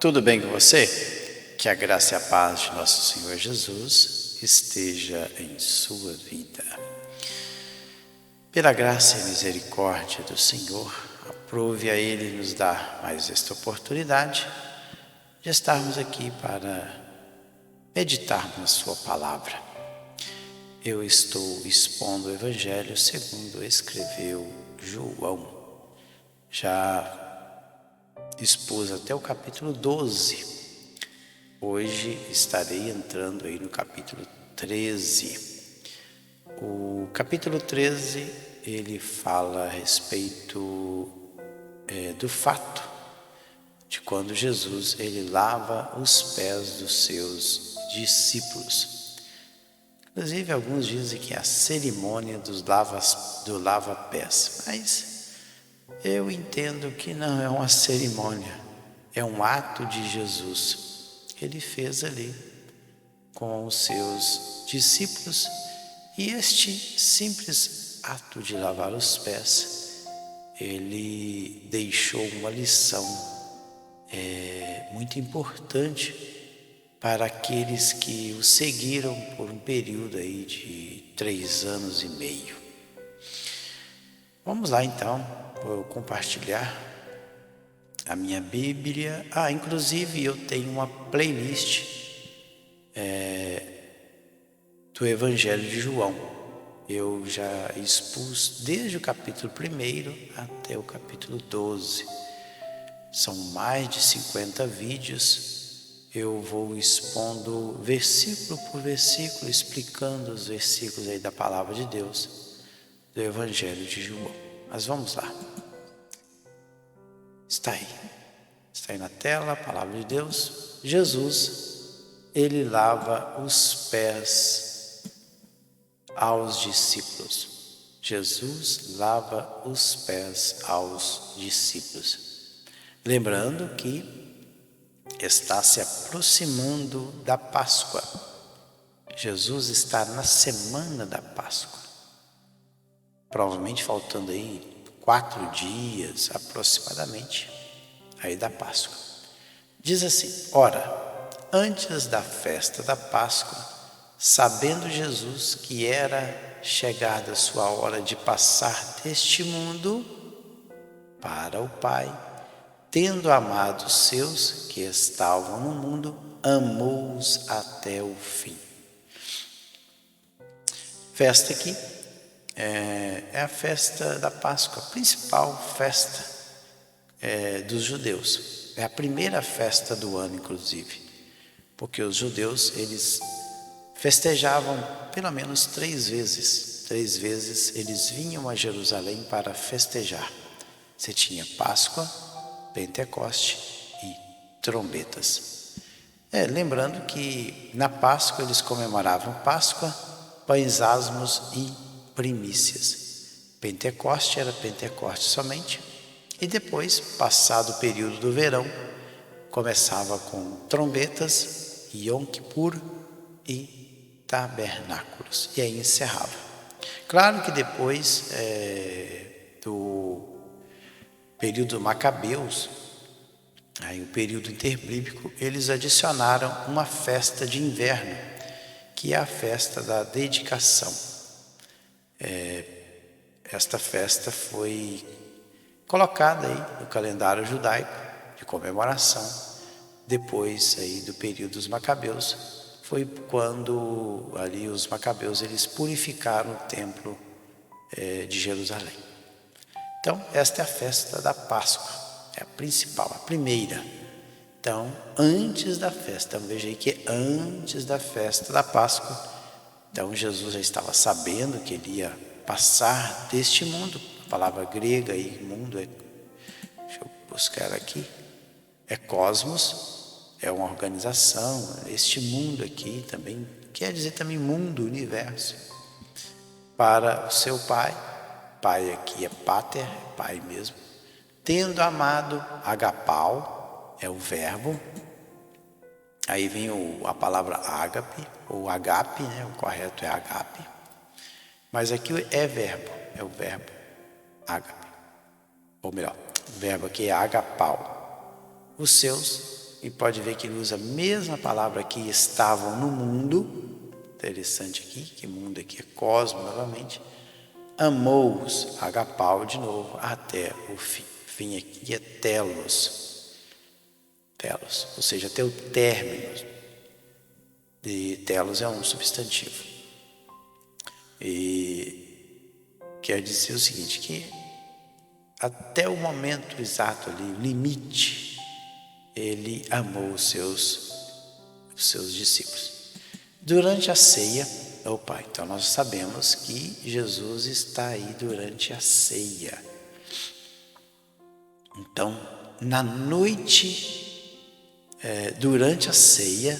Tudo bem com você? Que a graça e a paz de nosso Senhor Jesus esteja em sua vida. Pela graça e misericórdia do Senhor, aprove a Ele nos dar mais esta oportunidade de estarmos aqui para meditarmos na sua palavra. Eu estou expondo o Evangelho segundo escreveu João. Já expus até o capítulo 12. Hoje estarei entrando aí no capítulo 13. O capítulo 13, ele fala a respeito do fato de quando Jesus ele lava os pés dos seus discípulos. Inclusive, alguns dizem que é a cerimônia do lava-pés, mas eu entendo que não é uma cerimônia, é um ato de Jesus que ele fez ali com os seus discípulos. E este simples ato de lavar os pés, ele deixou uma lição muito importante para aqueles que o seguiram por um período aí de 3 anos e meio. Vamos lá então, vou compartilhar a minha Bíblia. Inclusive eu tenho uma playlist do Evangelho de João. Eu já expus desde o capítulo 1 até o capítulo 12. São mais de 50 vídeos. Eu vou expondo versículo por versículo, explicando os versículos aí da Palavra de Deus, do Evangelho de João. Mas vamos lá. Está aí na tela a Palavra de Deus. Jesus, ele lava os pés aos discípulos. Jesus lava os pés aos discípulos. Lembrando que está se aproximando da Páscoa. Jesus está na semana da Páscoa. Provavelmente faltando aí 4 dias aproximadamente aí da Páscoa. Diz assim: ora, antes da festa da Páscoa, sabendo Jesus que era chegada a sua hora de passar deste mundo para o Pai, tendo amado os seus que estavam no mundo, amou-os até o fim. Festa aqui é a festa da Páscoa, a principal festa dos judeus. É a primeira festa do ano, inclusive, porque os judeus eles festejavam pelo menos 3 vezes. 3 vezes eles vinham a Jerusalém para festejar. Você tinha Páscoa, Pentecoste e trombetas. Lembrando que na Páscoa eles comemoravam Páscoa, pães asmos e primícias. Pentecoste era Pentecoste somente. E depois, passado o período do verão, começava com trombetas, Yom Kippur e tabernáculos. E aí encerrava. Claro que depois do período Macabeus, aí o período interbíblico, eles adicionaram uma festa de inverno, que é a festa da dedicação. Esta festa foi colocada aí no calendário judaico de comemoração. Depois aí do período dos Macabeus, foi quando ali os Macabeus eles purificaram o templo de Jerusalém. Então, esta é a festa da Páscoa, é a principal, a primeira. Então, antes da festa, veja aí que é antes da festa da Páscoa. Então, Jesus já estava sabendo que ele ia passar deste mundo. A palavra grega aí, mundo, deixa eu buscar aqui, é cosmos, é uma organização. Este mundo aqui também, quer dizer também mundo, universo, para o seu Pai. Pai aqui é pater, pai mesmo. Tendo amado, agapau, é o verbo. Aí vem a palavra ágape, ou agape, né? O correto é agape. Mas aqui é verbo, é o verbo ágape. Ou melhor, o verbo aqui é agapau. Os seus e pode ver que ele usa a mesma palavra que estavam no mundo, interessante aqui, que mundo aqui é cosmo novamente, amou-os, agapau de novo, até o fim. Fim aqui é telos, ou seja, até o término. E telos é um substantivo. E quer dizer o seguinte, que até o momento exato ali, o limite, ele amou os seus discípulos. Durante a ceia, então nós sabemos que Jesus está aí durante a ceia. Então, na noite, durante a ceia,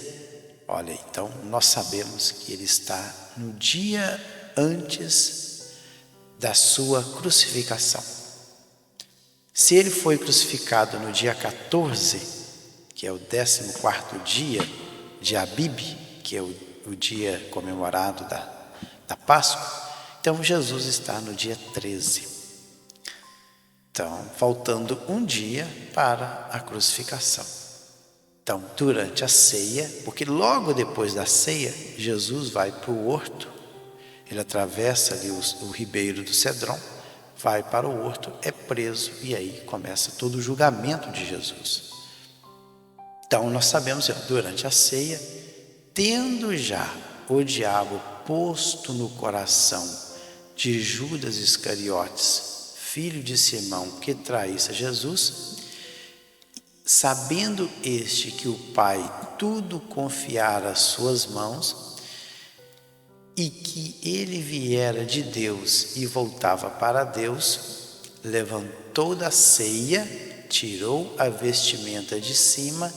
olha, então nós sabemos que ele está no dia antes da sua crucificação. Se ele foi crucificado no dia 14, que é o 14º dia de Abib, que é o dia comemorado da Páscoa, então Jesus está no dia 13. Então, faltando um dia para a crucificação. Então, durante a ceia, porque logo depois da ceia, Jesus vai para o horto, ele atravessa ali o ribeiro do Cedron, vai para o horto, é preso, e aí começa todo o julgamento de Jesus. Então, nós sabemos, durante a ceia, tendo já o diabo posto no coração de Judas Iscariotes, filho de Simão, que traísse Jesus, sabendo este que o Pai tudo confiara às suas mãos e que ele viera de Deus e voltava para Deus, levantou da ceia, tirou a vestimenta de cima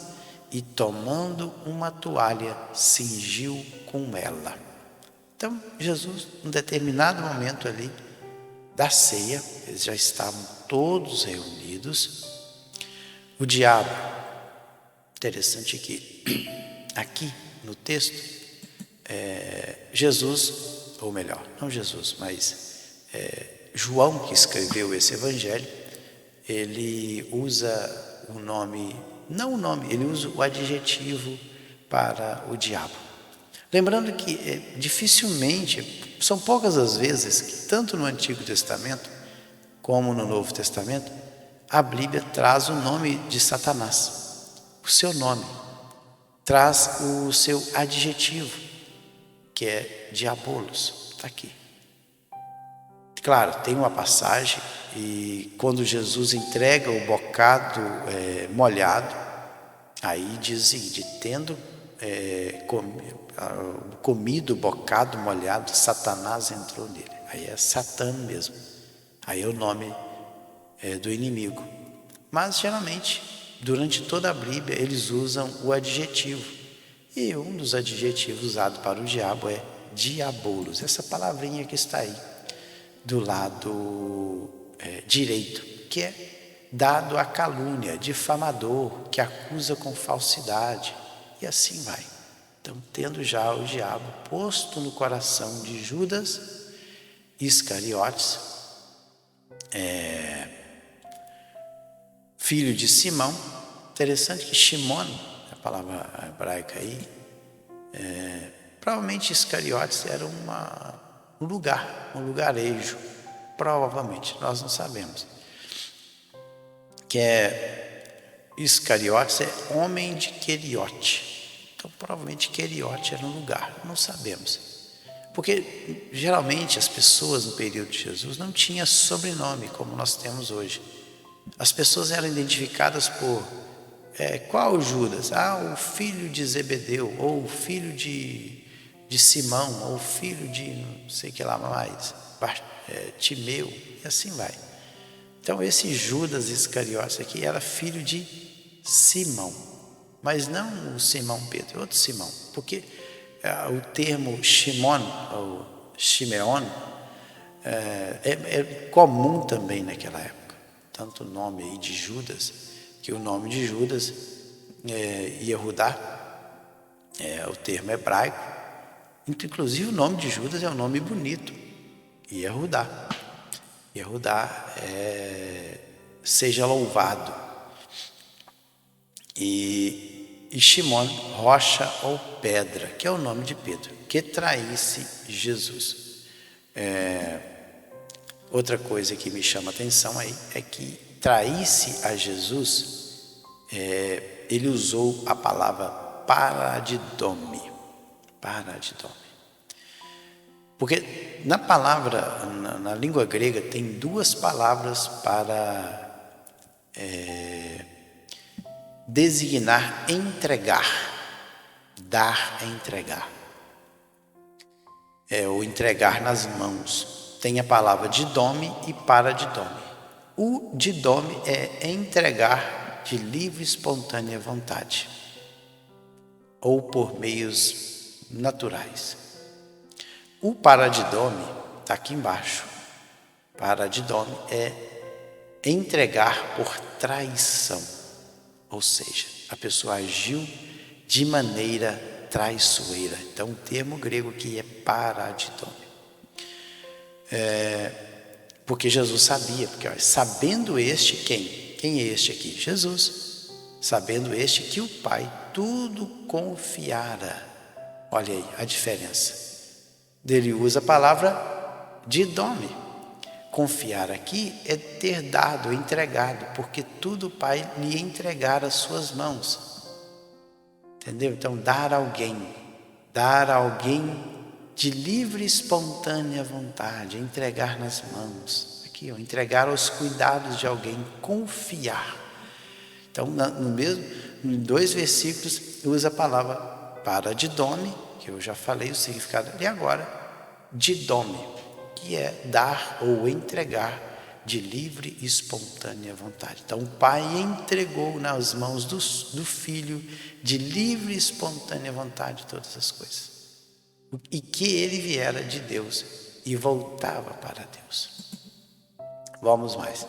e, tomando uma toalha, cingiu com ela. Então, Jesus, num determinado momento ali da ceia, eles já estavam todos reunidos. O diabo, interessante aqui no texto, Jesus, ou melhor, não Jesus, mas João, que escreveu esse evangelho, ele usa o nome, não o nome, ele usa o adjetivo para o diabo. Lembrando que dificilmente, são poucas as vezes que tanto no Antigo Testamento como no Novo Testamento, a Bíblia traz o nome de Satanás, o seu nome, traz o seu adjetivo, que é diabolos, está aqui. Claro, tem uma passagem, e quando Jesus entrega o bocado molhado, aí diz o seguinte, tendo comido o bocado molhado, Satanás entrou nele. Aí é Satã mesmo, aí é o nome do inimigo. Mas geralmente, durante toda a Bíblia, eles usam o adjetivo. E um dos adjetivos usados para o diabo é diabolos. Essa palavrinha que está aí, do lado direito, que é dado à calúnia, difamador, que acusa com falsidade. E assim vai. Então, tendo já o diabo posto no coração de Judas Iscariotes, filho de Simão. Interessante que Shimon, a palavra hebraica aí, provavelmente Iscariotes era um lugarejo, provavelmente, nós não sabemos. Que Iscariotes é homem de Queriote. Então, provavelmente Queriote era um lugar, não sabemos. Porque geralmente as pessoas no período de Jesus não tinham sobrenome como nós temos hoje. As pessoas eram identificadas por qual Judas? O filho de Zebedeu, ou o filho de Simão, ou o filho de não sei o que lá mais, Timeu, e assim vai. Então esse Judas Iscariotes aqui era filho de Simão, mas não o Simão Pedro, outro Simão, porque o termo Shimon, ou Shimeon, é comum também naquela época. Tanto o nome aí de Judas, que o nome de Judas, Yehudá, o termo hebraico, inclusive o nome de Judas é um nome bonito, Yehudá. Yehudá seja louvado. E e Shimon, rocha ou pedra, que é o nome de Pedro, que traísse Jesus. Outra coisa que me chama a atenção aí é que traísse a Jesus, ele usou a palavra paradidome. Porque na palavra, na língua grega, tem duas palavras para designar entregar. Dar é entregar. O entregar nas mãos. Tem a palavra didome e paradidome. O didome é entregar de livre e espontânea vontade, ou por meios naturais. O paradidome está aqui embaixo. Paradidome é entregar por traição, ou seja, a pessoa agiu de maneira traiçoeira. Então o termo grego aqui é paradidome. Porque Jesus sabia, porque sabendo este quem é este aqui? Jesus. Sabendo este que o Pai tudo confiara. Olha aí a diferença. Ele usa a palavra didome. Confiar aqui é ter dado, entregado, porque tudo o Pai lhe entregara às suas mãos. Entendeu? Então, dar a alguém de livre e espontânea vontade, entregar nas mãos. Aqui, entregar aos cuidados de alguém, confiar. Então, em 2 versículos, usa a palavra paradidome, que eu já falei o significado, e agora, didome, que é dar ou entregar de livre e espontânea vontade. Então, o Pai entregou nas mãos do Filho de livre e espontânea vontade todas as coisas. E que ele viera de Deus e voltava para Deus. Vamos mais.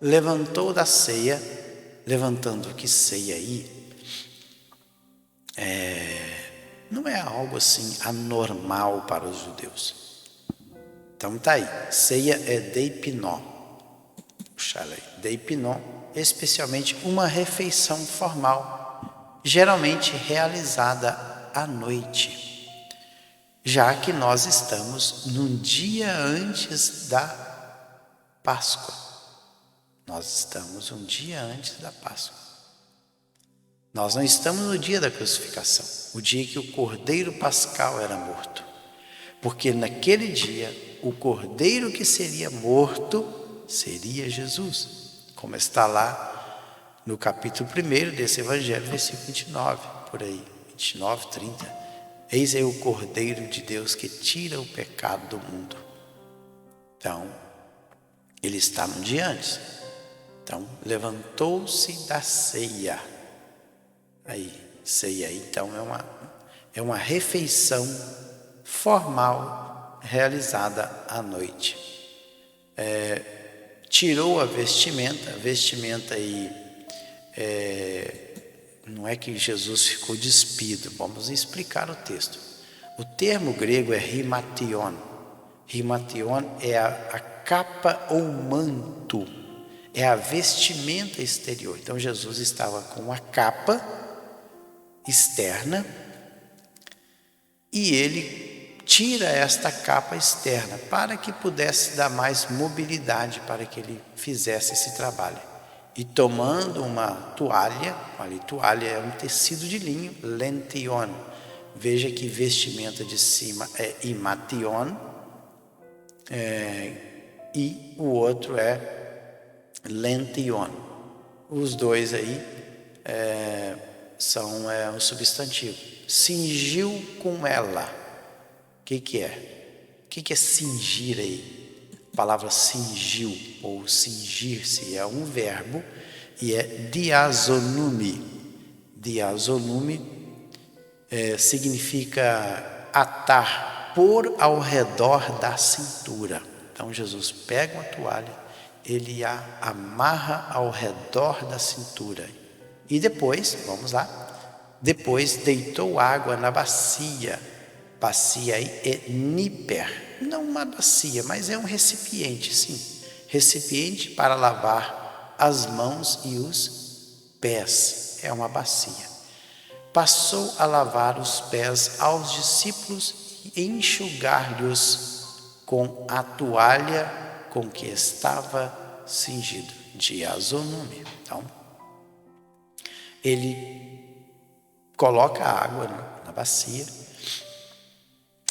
Levantou da ceia, levantando que ceia aí, não é algo assim anormal para os judeus. Então tá aí, ceia é deipinó. Deipinó, especialmente uma refeição formal, geralmente realizada à noite, já que nós estamos num dia antes da Páscoa. Nós não estamos no dia da crucificação, o dia que o Cordeiro Pascal era morto. Porque naquele dia, o Cordeiro que seria morto seria Jesus. Como está lá no capítulo 1 desse Evangelho, versículo 29, por aí, 29, 30. Eis aí o Cordeiro de Deus que tira o pecado do mundo. Então, ele está num dia antes. Então, levantou-se da ceia. Ceia, então, é uma refeição formal realizada à noite. Tirou a vestimenta aí, não é que Jesus ficou despido, vamos explicar o texto. O termo grego é himation. Himation é a capa ou manto, é a vestimenta exterior. Então Jesus estava com a capa externa e ele tira esta capa externa para que pudesse dar mais mobilidade para que ele fizesse esse trabalho. E tomando uma toalha, toalha é um tecido de linho, lention. Veja que vestimenta de cima é imation, e o outro é lention. Os dois aí são um substantivo. Cingiu com ela. O que é? O que é cingir aí? A palavra cingiu ou cingir-se é um verbo e é diazonumi. Diazonumi significa atar, pôr ao redor da cintura. Então Jesus pega uma toalha, ele a amarra ao redor da cintura. E depois, vamos lá, depois deitou água na bacia. Bacia aí é níper. Não uma bacia, mas é um recipiente, sim. Recipiente para lavar as mãos e os pés. É uma bacia. passou a lavar os pés aos discípulos e enxugar-lhes com a toalha com que estava cingido, de azonume. Então, ele coloca a água na bacia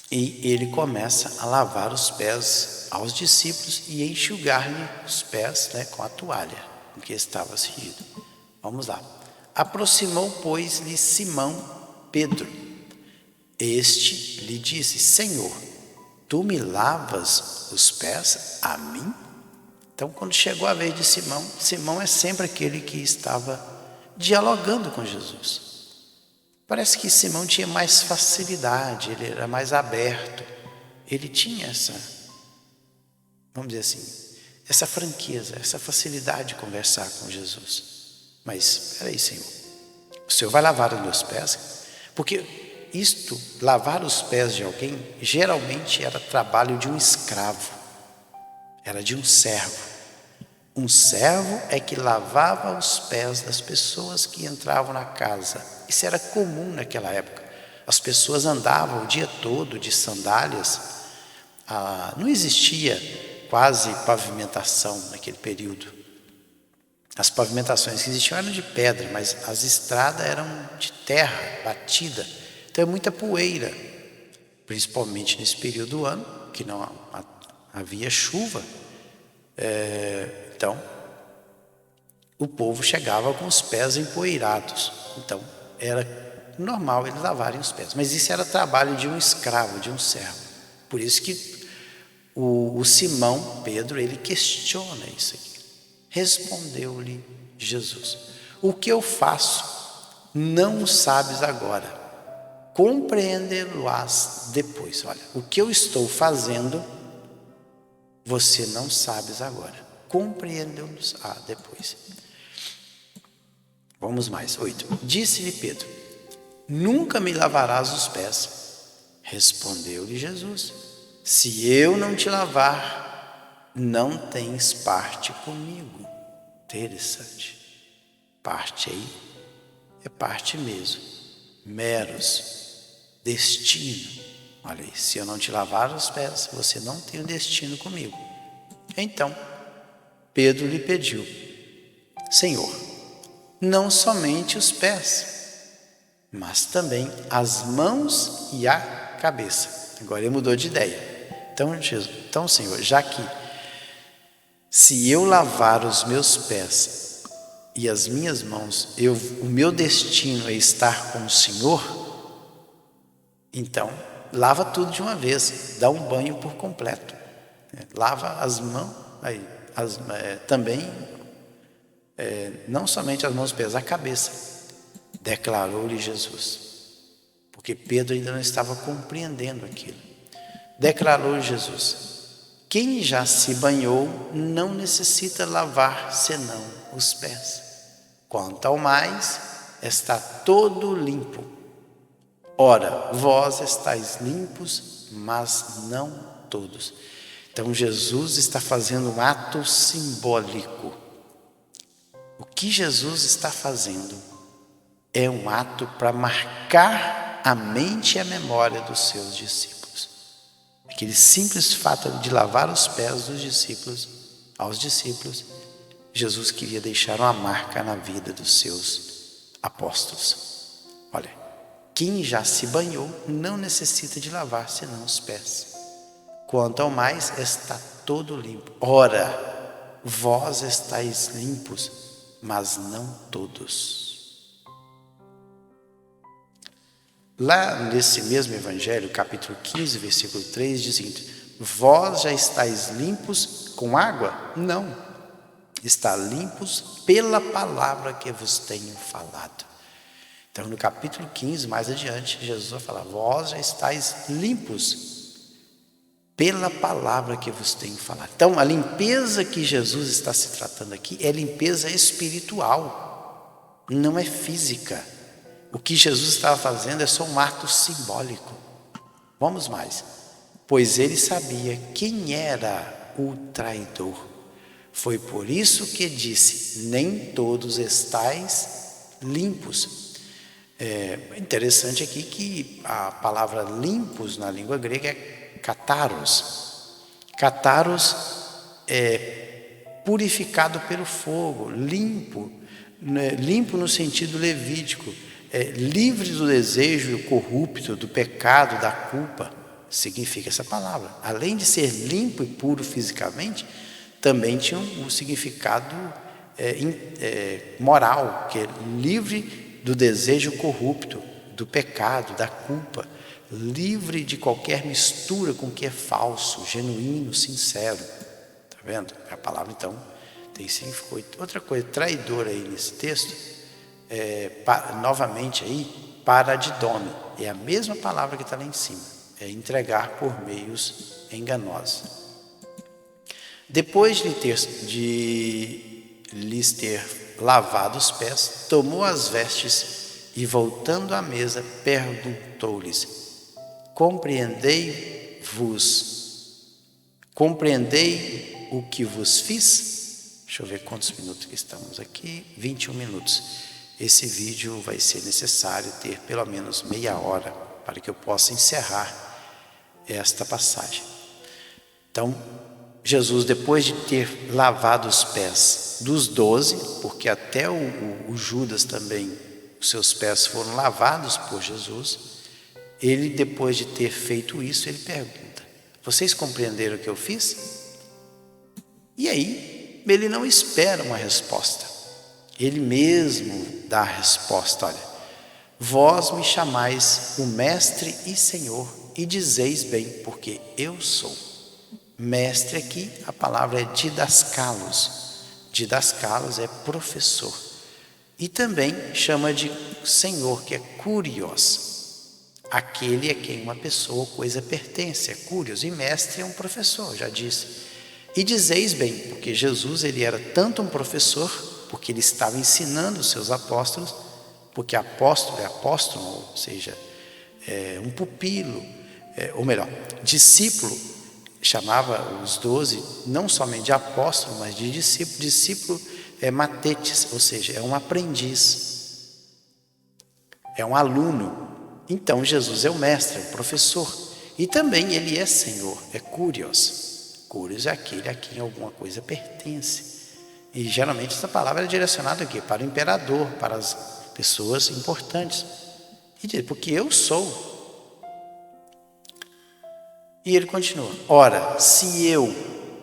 e ele começa a lavar os pés aos discípulos e enxugar-lhe os pés, com a toalha com que estava cingido. Vamos lá. Aproximou, pois-lhe Simão Pedro. Este lhe disse: Senhor, tu me lavas os pés a mim? Então, quando chegou a vez de Simão, Simão é sempre aquele que estava dialogando com Jesus. Parece que Simão tinha mais facilidade, ele era mais aberto, ele tinha essa, vamos dizer assim, essa franqueza, essa facilidade de conversar com Jesus. Mas, espera aí, Senhor, o Senhor vai lavar os meus pés? Porque lavar os pés de alguém, geralmente era trabalho de um escravo, era de um servo. Um servo é que lavava os pés das pessoas que entravam na casa. Isso era comum naquela época. As pessoas andavam o dia todo de sandálias. Não existia quase pavimentação naquele período. As pavimentações que existiam eram de pedra, mas as estradas eram de terra batida. Então é muita poeira, principalmente nesse período do ano, que não havia chuva. Então, o povo chegava com os pés empoeirados. Então, era normal eles lavarem os pés. Mas isso era trabalho de um escravo, de um servo. Por isso que o Simão Pedro, ele questiona isso aqui. Respondeu-lhe Jesus: o que eu faço não sabes agora, compreendê-lo-ás depois. Olha, o que eu estou fazendo você não sabes agora, compreendê-los depois. Vamos mais, 8. Disse-lhe Pedro: nunca me lavarás os pés. Respondeu-lhe Jesus: se eu não te lavar, não tens parte comigo. Interessante. Parte aí é parte mesmo. Meros, destino. Olha aí, se eu não te lavar os pés, você não tem um destino comigo. Então, Pedro lhe pediu: Senhor, não somente os pés, mas também as mãos e a cabeça. Agora ele mudou de ideia. Então, Senhor, já que se eu lavar os meus pés e as minhas mãos, o meu destino é estar com o Senhor, então lava tudo de uma vez, dá um banho por completo. Lava as mãos, também, não somente as mãos e os pés, a cabeça. Declarou-lhe Jesus, porque Pedro ainda não estava compreendendo aquilo. Declarou-lhe Jesus: quem já se banhou não necessita lavar senão os pés. Quanto ao mais, está todo limpo. Ora, vós estáis limpos, mas não todos. Então Jesus está fazendo um ato simbólico. O que Jesus está fazendo é um ato para marcar a mente e a memória dos seus discípulos. Aquele simples fato de lavar os pés dos discípulos, aos discípulos, Jesus queria deixar uma marca na vida dos seus apóstolos. Olha, quem já se banhou não necessita de lavar senão os pés. Quanto ao mais, está todo limpo. Ora, vós estáis limpos, mas não todos. Lá nesse mesmo evangelho, capítulo 15, versículo 3, diz o seguinte: vós já estáis limpos com água? Não, está limpos pela palavra que vos tenho falado. Então no capítulo 15, mais adiante, Jesus vai falar: vós já estáis limpos pela palavra que vos tenho falado. Então a limpeza que Jesus está se tratando aqui é limpeza espiritual, não é física. O que Jesus estava fazendo é só um ato simbólico. Vamos mais. Pois ele sabia quem era o traidor. Foi por isso que disse: nem todos estáis limpos. É interessante aqui que a palavra limpos na língua grega é kataros. Kataros é purificado pelo fogo, limpo, né? Limpo no sentido levítico, livre do desejo corrupto, do pecado, da culpa, significa essa palavra. Além de ser limpo e puro fisicamente, também tinha um significado moral, que é livre do desejo corrupto, do pecado, da culpa, livre de qualquer mistura com o que é falso, genuíno, sincero. Está vendo? A palavra, então, tem significado. Outra coisa, traidor aí nesse texto, novamente aí, paradidome. É a mesma palavra que está lá em cima. É entregar por meios enganosos. Depois de lhes ter lavado os pés, tomou as vestes e, voltando à mesa, perguntou-lhes: Compreendei o que vos fiz? Deixa eu ver quantos minutos que estamos aqui. 21 minutos. Esse vídeo vai ser necessário ter pelo menos meia hora para que eu possa encerrar esta passagem. Então, Jesus, depois de ter lavado os pés dos 12, porque até o Judas também, os seus pés foram lavados por Jesus, ele, depois de ter feito isso, ele pergunta: vocês compreenderam o que eu fiz? E aí, ele não espera uma resposta. Ele mesmo dá a resposta: olha, vós me chamais o Mestre e Senhor, e dizeis bem, porque eu sou. Mestre aqui, a palavra é didaskalos. Didaskalos é professor. E também chama de Senhor, que é kurios. Aquele a quem uma pessoa ou coisa pertence, é kurios. E mestre é um professor, já disse. E dizeis bem, porque Jesus, ele era tanto um professor, porque ele estava ensinando os seus apóstolos, porque apóstolo é apóstolo, ou seja, um pupilo, ou melhor, discípulo. Chamava os 12 não somente de apóstolo, mas de discípulo. Discípulo é matetes, ou seja, é um aprendiz, é um aluno. Então Jesus é o mestre, é o professor, e também ele é Senhor, é kurios. Kurios é aquele a quem alguma coisa pertence. E geralmente essa palavra é direcionada aqui para o imperador, para as pessoas importantes. E diz: porque eu sou. E ele continua: ora, se eu,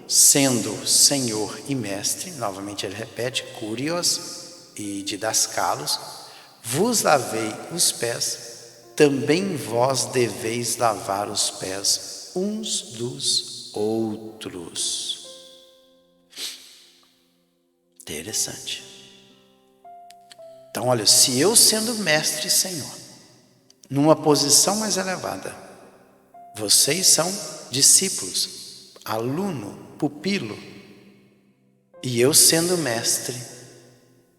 sendo Senhor e Mestre, novamente ele repete, kurios e didaskalos, vos lavei os pés, também vós deveis lavar os pés uns dos outros. Interessante. Então, olha, se eu, sendo Mestre e Senhor, numa posição mais elevada, vocês são discípulos, aluno, pupilo, e eu, sendo mestre,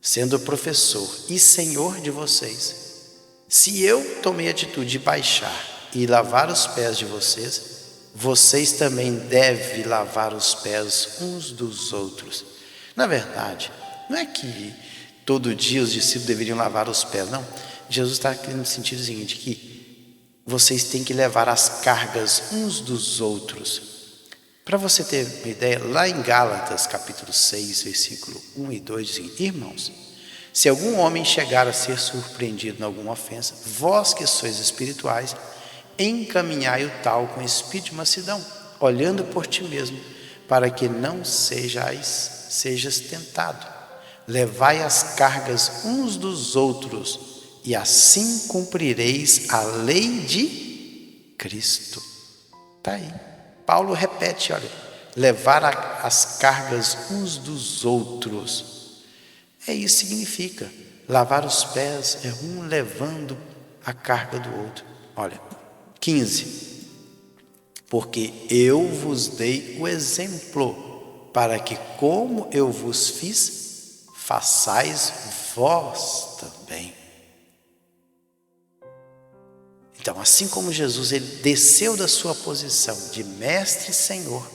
sendo professor e Senhor de vocês, se eu tomei a atitude de baixar e lavar os pés de vocês, vocês também devem lavar os pés uns dos outros. Na verdade, não é que todo dia os discípulos deveriam lavar os pés, não. Jesus está querendo no sentido seguinte, que vocês têm que levar as cargas uns dos outros. Para você ter uma ideia, lá em Gálatas, capítulo 6, versículo 1 e 2, diz assim: irmãos, se algum homem chegar a ser surpreendido em alguma ofensa, vós que sois espirituais, encaminhai o tal com espírito de mansidão, olhando por ti mesmo, para que não sejas tentado. Levai as cargas uns dos outros, e assim cumprireis a lei de Cristo. Está aí. Paulo repete, olha, levar as cargas uns dos outros. Isso significa, lavar os pés é um levando a carga do outro. Olha, 15. Porque eu vos dei o exemplo, para que como eu vos fiz, façais vós também. Então, assim como Jesus, ele desceu da sua posição de mestre e senhor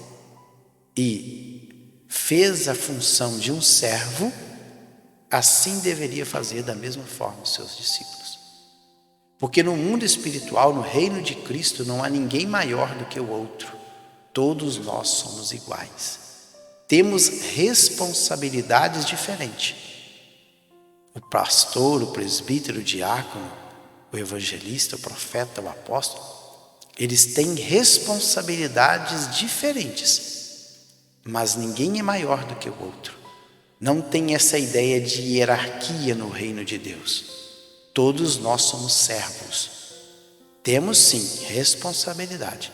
e fez a função de um servo, assim deveria fazer da mesma forma os seus discípulos. Porque no mundo espiritual, no reino de Cristo, não há ninguém maior do que o outro. Todos nós somos iguais. Temos responsabilidades diferentes. O pastor, o presbítero, o diácono, o evangelista, o profeta, o apóstolo, eles têm responsabilidades diferentes, mas ninguém é maior do que o outro. Não tem essa ideia de hierarquia no reino de Deus. Todos nós somos servos. Temos sim responsabilidade,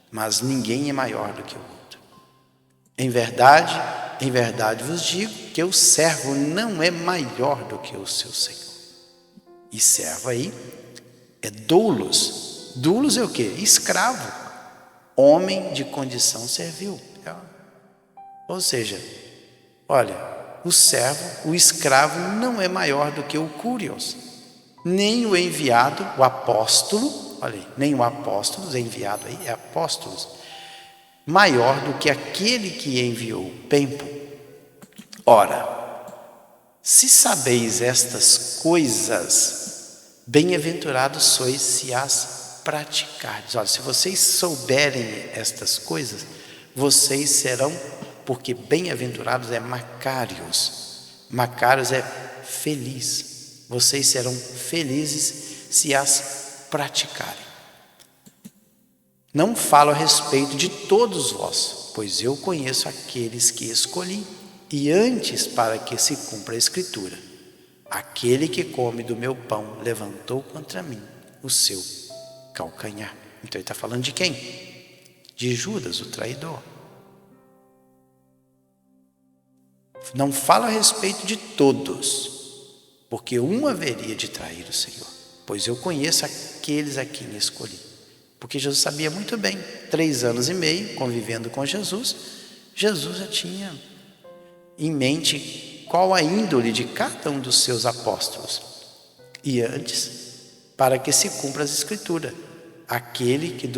mas ninguém é maior do que o outro. Em verdade vos digo que o servo não é maior do que o seu Senhor. E servo aí é doulos. Doulos é o quê? Escravo. Homem de condição servil. Ou seja, olha, o servo, o escravo não é maior do que o curios. Nem o enviado, o apóstolo, olha aí, nem o apóstolo, enviado aí, é apóstolos, maior do que aquele que enviou o Pempo. Ora, se sabeis estas coisas, bem-aventurados sois se as praticardes. Olha, se vocês souberem estas coisas, vocês serão, porque bem-aventurados é Macários. Macários é feliz. Vocês serão felizes se as praticarem. Não falo a respeito de todos vós, pois eu conheço aqueles que escolhi, e antes para que se cumpra a Escritura, aquele que come do meu pão levantou contra mim o seu calcanhar. Então ele está falando de quem? De Judas, o traidor. Não falo a respeito de todos, porque um haveria de trair o Senhor, pois eu conheço aqueles a quem escolhi. Porque Jesus sabia muito bem, 3 anos e meio convivendo com Jesus, Jesus já tinha em mente qual a índole de cada um dos seus apóstolos. E antes, para que se cumpra as Escrituras, aquele que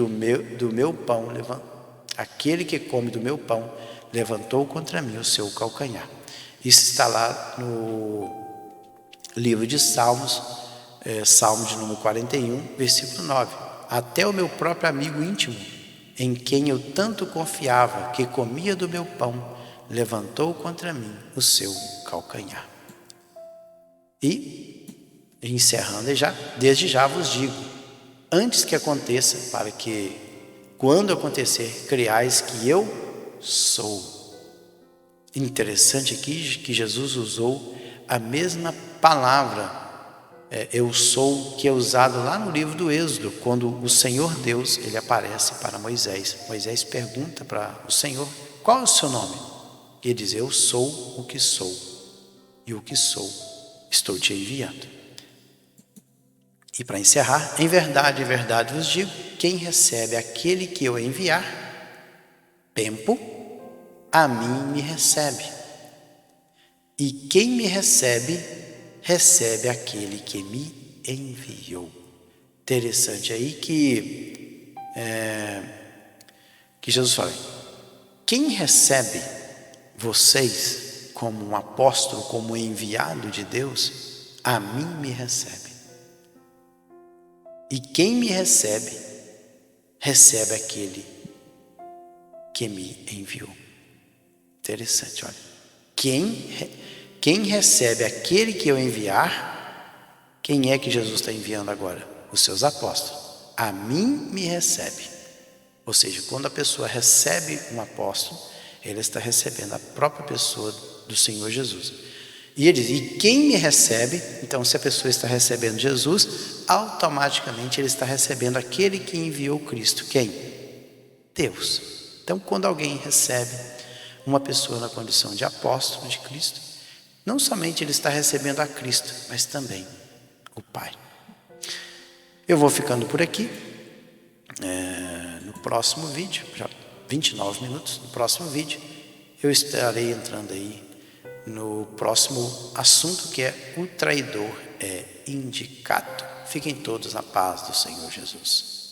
aquele que come do meu pão levantou contra mim o seu calcanhar. Isso está lá no livro de Salmos, Salmo de número 41, versículo 9. Até o meu próprio amigo íntimo, em quem eu tanto confiava, que comia do meu pão, levantou contra mim o seu calcanhar. E, encerrando desde já vos digo, antes que aconteça, para que, quando acontecer, creiais que eu sou. Interessante aqui que Jesus usou a mesma palavra, eu sou, que é usado lá no livro do Êxodo, quando o Senhor Deus, ele aparece para Moisés. Moisés pergunta para o Senhor, qual é o seu nome? E ele diz, eu sou o que sou, e o que sou, estou te enviando. E para encerrar, em verdade vos digo, quem recebe aquele que eu enviar, Pempo, a mim me recebe. E quem me recebe, recebe aquele que me enviou. Interessante aí que Jesus fala, quem recebe vocês como um apóstolo, como enviado de Deus, a mim me recebe. E quem me recebe, recebe aquele que me enviou. Interessante, olha. Quem recebe aquele que eu enviar, quem é que Jesus está enviando agora? Os seus apóstolos. A mim me recebe. Ou seja, quando a pessoa recebe um apóstolo, ele está recebendo a própria pessoa do Senhor Jesus. E ele diz, e quem me recebe, então se a pessoa está recebendo Jesus, automaticamente ele está recebendo aquele que enviou Cristo. Quem? Deus. Então quando alguém recebe uma pessoa na condição de apóstolo de Cristo, não somente ele está recebendo a Cristo, mas também o Pai. Eu vou ficando por aqui. No próximo vídeo, já 29 minutos, no próximo vídeo, eu estarei entrando aí no próximo assunto, que é o traidor é indicado. Fiquem todos na paz do Senhor Jesus.